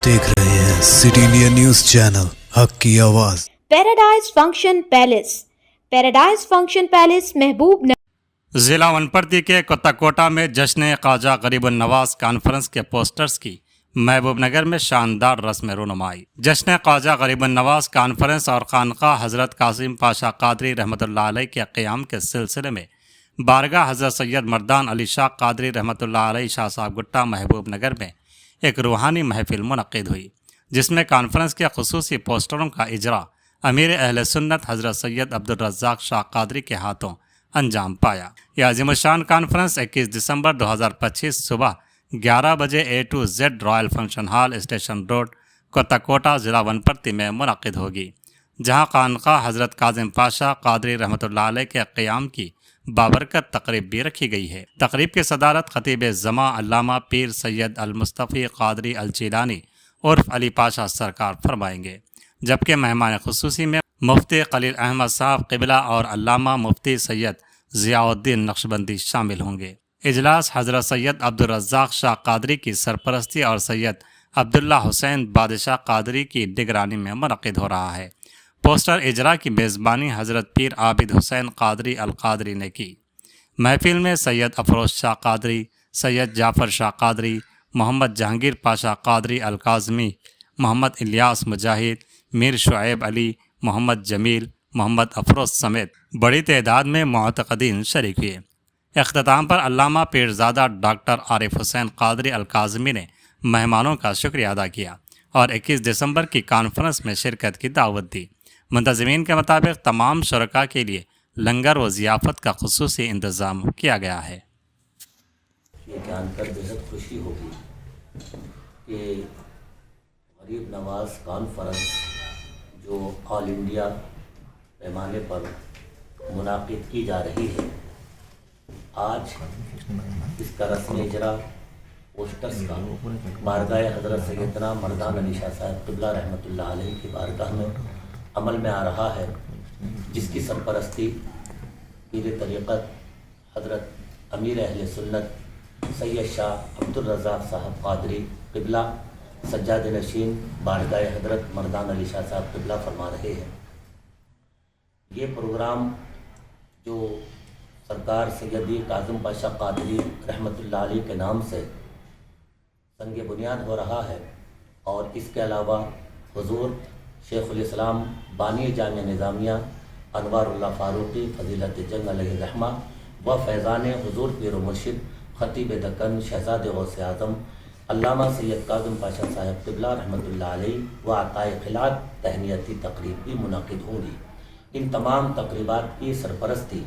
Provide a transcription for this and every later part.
देख रहे हैं सिटी इंडिया न्यूज चैनल हक की आवाज। पैराडाइज फंक्शन पैलेस महबूब नगर। जिला वनपर्ती के कोत्ताकोटा में जश्न ख्वाजा गरीबुन नवाज कॉन्फ्रेंस के पोस्टर्स की महबूब नगर में शानदार रस्म रोनुमाई। जश्न ख्वाजा गरीबुन नवाज कॉन्फ्रेंस और खानकाह हज़रत कासिम पाशा कादरी रहमतुल्लाह अलैह के क़याम के सिलसिले में बारगाह हज़रत सैयद मर्दान अली शाह कादरी रहमतुल्लाह अलैह शाह साहब गुट्टा महबूब नगर में एक रूहानी महफिल मुनक़्क़िद हुई, जिसमें कॉन्फ्रेंस के ख़ुसूसी पोस्टरों का इजरा अमीर अहले सुन्नत हज़रत सैयद अब्दुल रज़्ज़ाक़ शाह कादरी के हाथों अंजाम पाया। यह अज़ीमुश्शान कॉन्फ्रेंस 21 दिसंबर 2025 सुबह 11 बजे A to Z royal function hall station road Kothakota ज़िला वनपर्ती में मुनक़्क़िद होगी, जहां खानकाह हज़रत कासिम पाशा कादरी रहमतुल्लाह अलैह के क़याम की बाबरकत तकरीब भी रखी गई है। तकरीब की सदारत खतीब ज़मा अल्लामा पीर सैयद अल मुस्तफ़ी कादरी अल चीलानी उर्फ अली पाशा सरकार फरमाएंगे, जबकि मेहमान खुसूसी में मुफ्ती खलील अहमद साहब क़िबला और अल्लामा मुफ्ती सैयद ज़ियाउद्दीन नक्शबंदी शामिल होंगे। इजलास हज़रत सैयद अब्दुल रज़्ज़ाक़ शाह कादरी की सरपरस्ती और सैयद अब्दुल्ला हुसैन बादशाह कादरी की निगरानी में मुनक़्क़िद हो रहा है। पोस्टर इजरा की मेज़बानी हज़रत पीर आबिद हुसैन कादरी अल कादरी ने की। महफिल में सैयद अफरोज़ शाह कादरी, सैयद जाफ़र शाह कादरी, मोहम्मद जहांगीर पाशा कादरी अल काज़मी, मोहम्मद इलियास मुजाहिद, मीर शुएब अली, मोहम्मद जमील, मोहम्मद अफरोज़ समेत बड़ी तादाद में मुअतक़दीन शरीक हुए। इख्तिताम पर अल्लामा पीरज़ादा डॉक्टर आरिफ हुसैन कादरी अल काज़मी ने मेहमानों का शुक्रिया अदा किया और 21 दिसंबर की कॉन्फ्रेंस में शिरकत की दावत दी। मुंतज़मीन के मुताबिक तमाम शुरका के लिए लंगर व ज़ियाफ़त का ख़ुसूसी इंतज़ाम किया गया है। ये जानकर बेहद खुशी होगी कि गरीब नवाज कॉन्फ्रेंस जो ऑल इंडिया पैमाने पर मुनाक़िद की जा रही है, आज इसका रस्म इजरा पोस्टर्स का बारगाह हज़रत सैयदना मर्दान अली शाह साहब क़िबला रहमतुल्लाह अलैह की बारगाह में अमल में आ रहा है, जिसकी सरपरस्ती पीर तरीक़त हज़रत अमीर अहले सुन्नत सैयद शाह अब्दुल रज़्ज़ाक़ साहब कादरी क़िबला सज्जाद नशीन बारगाह हज़रत मर्दान अली शाह साहब क़िबला फरमा रहे हैं। ये प्रोग्राम जो सरकार सैयदी कासिम पाशा कादरी रहमतुल्लाह अलैह के नाम से संग बुनियाद हो रहा है, और इसके अलावा हुज़ूर शेखुल इस्लाम बानी जामिया निज़ामिया अनवारुल्लाह फ़ारूक़ी फ़ज़ीलत जंग अलैहि रहमा व फैज़ान हुज़ूर पीर मुर्शिद ख़तीब दक्कन शहज़ाद गौसे आज़म अल्लामा सैयद कासिम पाशा साहब क़िबला रहमतुल्लाह अलैह व अताए ख़िलात तहनीती तकरीब भी मुनक़्क़िद होंगी। इन तमाम तकरीबात की सरपरस्ती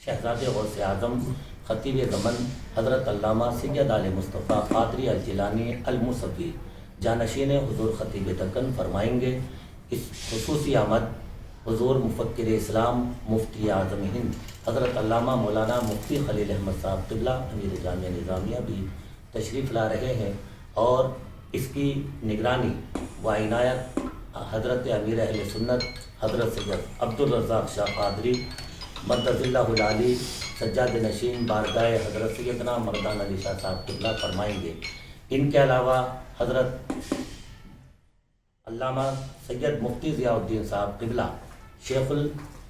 शहज़ाद गौसे आज़म ख़तीब ज़मन हज़रत अल्लामा सैयद आले मुस्तफ़ा कादरी अल जिलानी अल मुसफ़ी जानशीन हुज़ूर ख़तीब दक्कन फरमाएंगे। इस खुसूसी आमद हुज़ूर मुफ़क्किर इस्लाम मुफ्ती आज़म हिंद हज़रत अल्लामा मौलाना मुफ्ती खलील अहमद साहब क़िबला अमीर जामिया निज़ामिया भी तशरीफ़ ला रहे हैं, और इसकी निगरानी व इनायत हज़रत अमीर अहले सुन्नत हज़रत सैयद अब्दुल रज़्ज़ाक़ शाह कादरी मद्दज़िल्लाहुल आली सज्जाद नशीन बारगाह हज़रत सैयदना मर्दान अली शाह साहब क़िबला फरमाएंगे। इनके अलावा हज़रत अल्लामा सैयद मुफ्ती ज़ियाउद्दीन साहब क़िबला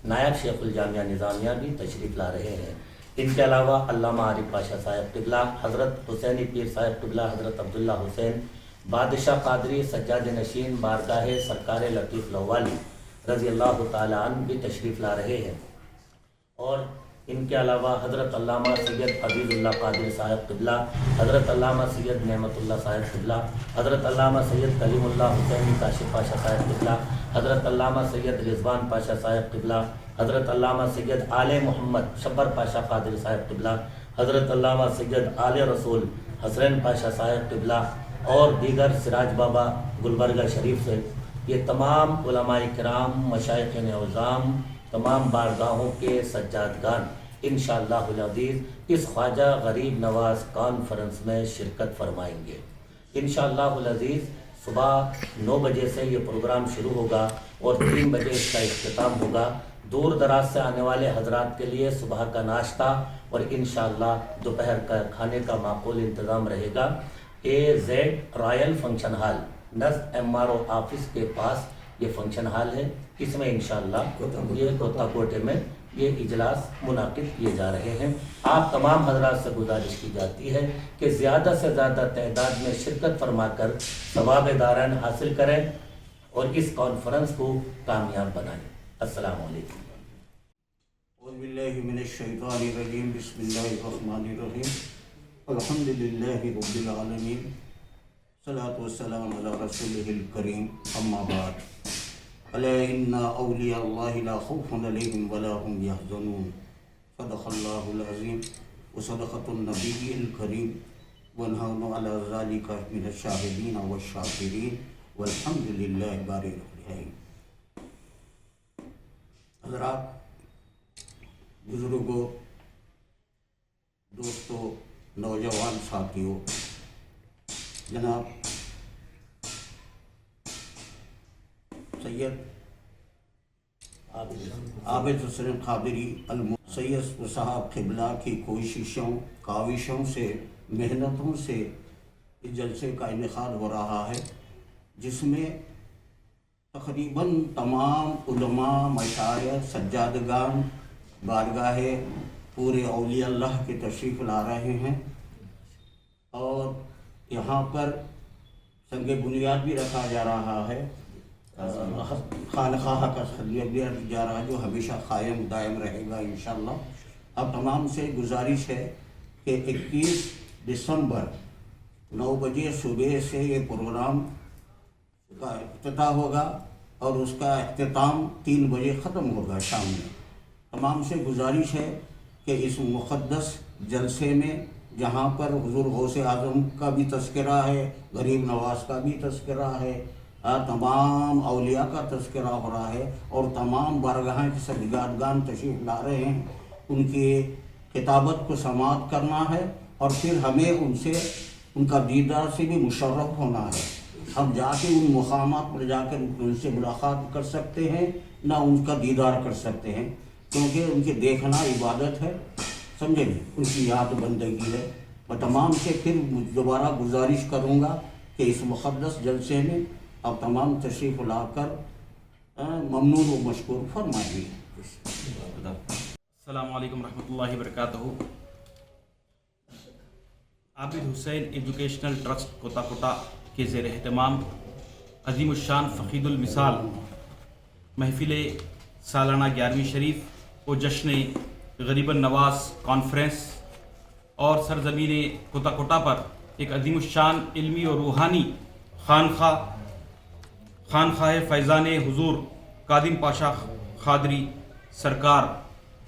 नायब शेखुल जामिया निज़ामिया भी तशरीफ़ ला रहे हैं। इनके अलावा अल्लामा आरिफ पाशा साहब क़िबला, हज़रत हुसैनी पीर साहब क़िबला, हज़रत अब्दुल्ला हुसैन बादशाह कादरी सज्जाद नशीन बारगाह सरकार लतीफ़ लवाली रज़ी अल्लाह तआला अन्हु भी तशरीफ़ ला रहे हैं। और इनके अलावा हज़रत अल्लामा सैयद अज़ीज़ुल्लाह कादरी साहब क़िबला, हज़रत अल्लामा सैयद नेमतुल्लाह साहब क़िबला, हज़रत अल्लामा सैयद कलीमुल्लाह हुसैनी काशिफ़ पाशा साहब क़िबला, हज़रत अल्लामा सैयद रिज़वान पाशा साहब क़िबला, हज़रत अल्लामा सैयद आले मोहम्मद शब्बर पाशा कादरी साहब क़िबला, हज़रत अल्लामा सैयद आले रसूल हसरैन पाशा साहब क़िबला और दीगर सिराज बाबा गुलबर्गा शरीफ से ये तमाम उलमाए किराम मशाइख़ औज़ाम तमाम बारगाहों के सज्जादगान इंशाअल्लाहुल अज़ीज़ इस ख्वाजा गरीब नवाज कॉन्फ्रेंस में शिरकत फरमाएंगे। इंशाअल्लाहुल अज़ीज़ सुबह 9 बजे से ये प्रोग्राम शुरू होगा और 3 बजे इसका इख्तिताम होगा। दूर दराज से आने वाले हजरात के लिए सुबह का नाश्ता और इंशाअल्लाह दोपहर का खाने का माकूल इंतज़ाम रहेगा। AZ रॉयल फंक्शन हॉल نزد MRO آفس کے پاس یہ فنکشن ہال ہے. اس میں انشاءاللہ یہ کوتا کوٹے میں یہ اجلاس منعقد کیے جا رہے ہیں. آپ تمام حضرات سے گزارش کی جاتی ہے کہ زیادہ سے زیادہ تعداد میں شرکت فرما کر ثواب دارین حاصل کریں اور اس کانفرنس کو کامیاب بنائیں. السلام علیکم. اعوذ باللہ من الشیطان الرجیم. بسم اللہ الرحمن الرحیم. الحمد للہ رب العالمین. صلاۃ والسلام علی رسولہ الکریم. اما بعد. الا ان اولیاء اللہ لا خوف علیہم ولا هم یحزنون. صدق اللہ العظیم وصدقۃ النبی الکریم ونحن علی ذلک من الشاہدین والشاکرین والحمد للہ باری العالمین. حضرات، بزرگوں، دوستوں، نوجوان ساتھیوں، جناب سید عابد حسین قادری سید صاحب قبلہ کی کوششوں کاوشوں سے محنتوں سے اس جلسے کا انعقاد ہو رہا ہے، جس میں تقریباً تمام علماء، مشائخ، سجادگان بارگاہ پورے اولیاء اللہ کے تشریف لا رہے ہیں، اور یہاں پر سنگ بنیاد بھی رکھا جا رہا ہے، خانقاہ کا خلیہ بھی جا رہا ہے، جو ہمیشہ قائم دائم رہے گا انشاءاللہ. اب تمام سے گزارش ہے کہ 21 دسمبر 9 بجے صبح سے یہ پروگرام کا افتتاح ہوگا اور اس کا اختتام 3 بجے ختم ہوگا شام میں. تمام سے گزارش ہے کہ اس مقدس جلسے میں، جہاں پر حضور غوث اعظم کا بھی تذکرہ ہے، غریب نواز کا بھی تذکرہ ہے، تمام اولیاء کا تذکرہ ہو رہا ہے، اور تمام بارگاہ کے سجادگان تشریف لا رہے ہیں، ان کی خطابت کو سماعت کرنا ہے، اور پھر ہمیں ان کا دیدار سے بھی مشرف ہونا ہے. ہم جا کے ان مقامات پر جا کر ان سے ملاقات کر سکتے ہیں، نہ ان کا دیدار کر سکتے ہیں، کیونکہ ان کے دیکھنا عبادت ہے، سمجھے نہیں، ان کی یاد بندگی ہے. میں تمام سے پھر دوبارہ گزارش کروں گا کہ اس مقدس جلسے میں آپ تمام تشریف لا کر ممنون و مشکور فرمائیے. السلام علیکم ورحمۃ اللہ وبرکاتہ. عابد حسین ایجوکیشنل ٹرسٹ کوتا کوٹا کے زیر اہتمام عظیم الشان فقید المثال محفل سالانہ 11ویں شریف و جشن غریب النواز کانفرنس اور سرزمین کوتا کوٹا پر ایک عظیم الشان علمی اور روحانی خانقاہ فیضان حضور قادم پاشا قادری سرکار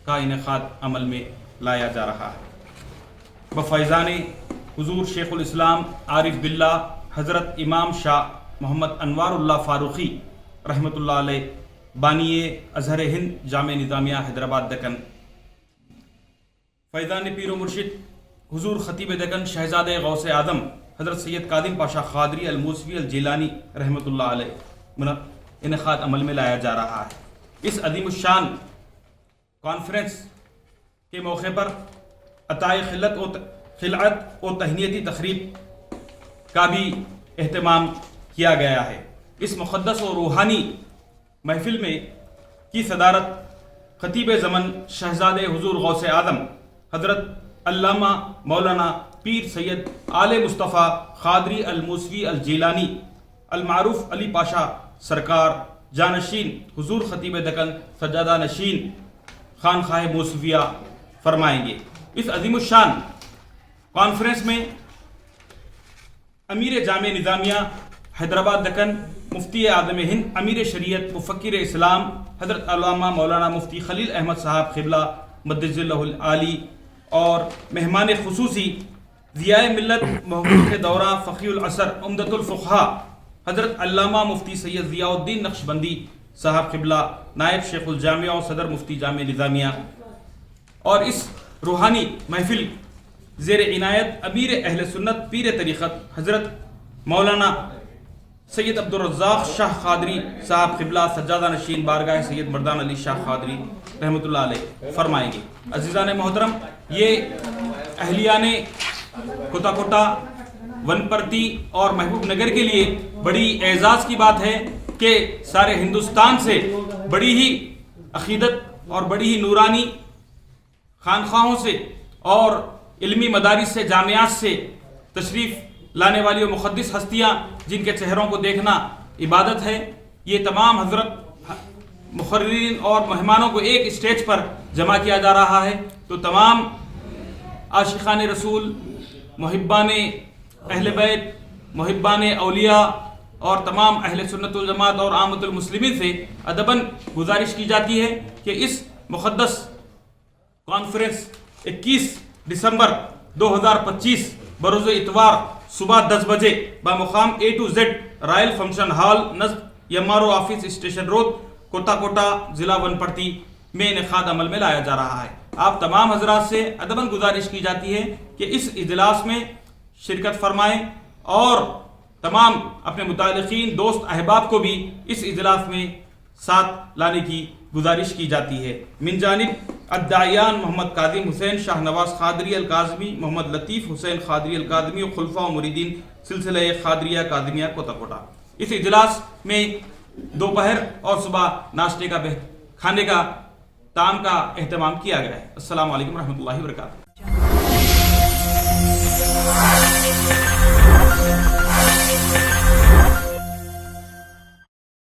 کا انعقاد عمل میں لایا جا رہا ہے. بفیضان حضور شیخ الاسلام عارف باللہ حضرت امام شاہ محمد انوار اللہ فاروقی رحمۃ اللہ علیہ بانی ازہر ہند جامع نظامیہ حیدرآباد دکن. فیضان پیر و مرشد حضور خطیب دکن شہزادہ غوث اعظم حضرت سید قادم پاشا قادری الموسوی الجیلانی رحمۃ اللہ علیہ انعقاد عمل میں لایا جا رہا ہے. اس عظیم الشان کانفرنس کے موقع پر عطائے خلعت و تہنیتی تقریب کا بھی اہتمام کیا گیا ہے. اس مقدس و روحانی محفل میں کی صدارت خطیب زمن شہزادہ حضور غوث اعظم حضرت علامہ مولانا پیر سید آل مصطفیٰ قادری الموسوی الجیلانی المعروف علی پاشا سرکار جانشین حضور خطیب دکن سجادہ نشین خانقاہ موسویہ فرمائیں گے. اس عظیم الشان کانفرنس میں امیر جامع نظامیہ حیدرآباد دکن مفتی اعظم ہند امیر شریعت مفکر اسلام حضرت علامہ مولانا مفتی خلیل احمد صاحب قبلہ مدج اللہ العالی اور مہمان خصوصی ضیاء ملت محبوب دورہ فقیہ العصر عمدۃ الفقہاء حضرت علامہ مفتی سید ضیاء الدین نقشبندی صاحب قبلہ نائب شیخ الجامعہ اور صدر مفتی جامع نظامیہ. اور اس روحانی محفل زیر عنایت امیر اہل سنت پیر طریقت حضرت مولانا سید عبدالرزاق شاہ قادری صاحب قبلہ سجادہ نشین بارگاہ سید مردان علی شاہ قادری رحمۃ اللہ علیہ فرمائیں گے. عزیزان محترم، یہ اہلیان کوتا کوٹا ونپرتی اور محبوب نگر کے لیے بڑی اعزاز کی بات ہے کہ سارے ہندوستان سے بڑی ہی عقیدت اور بڑی ہی نورانی خانخواہوں سے اور علمی مدارس سے، جامعات سے تشریف لانے والی وہ مقدس ہستیاں جن کے چہروں کو دیکھنا عبادت ہے، یہ تمام حضرت مقررین اور مہمانوں کو ایک اسٹیج پر جمع کیا جا رہا ہے. تو تمام عاشقان رسول، محبان اہل بیت، محبان اولیاء اور تمام اہل سنت والجماعت اور عامت المسلمین سے ادباً گزارش کی جاتی ہے کہ اس مقدس کانفرنس 21 دسمبر 2025 بروز اتوار صبح 10 بجے بمقام A to Z royal function hall نزد MRO office station road, Kothakota, ضلع ونپرتی میں انعقاد عمل میں لایا جا رہا ہے. آپ تمام حضرات سے ادباً گزارش کی جاتی ہے کہ اس اجلاس میں شرکت فرمائیں اور تمام اپنے متعلقین، دوست، احباب کو بھی اس اجلاس میں ساتھ لانے کی گزارش کی جاتی ہے. من جانب الداعیان محمد کاظم حسین شاہ نواز قادری الکاظمی، محمد لطیف حسین قادری الکاظمی و خلفاء و مریدین سلسلہ قادریہ کاظمیہ کوتا کوٹا. اس اجلاس میں دوپہر اور صبح ناشتے کا کھانے کا طعام کا اہتمام کیا گیا ہے. السلام علیکم ورحمۃ اللہ وبرکاتہ.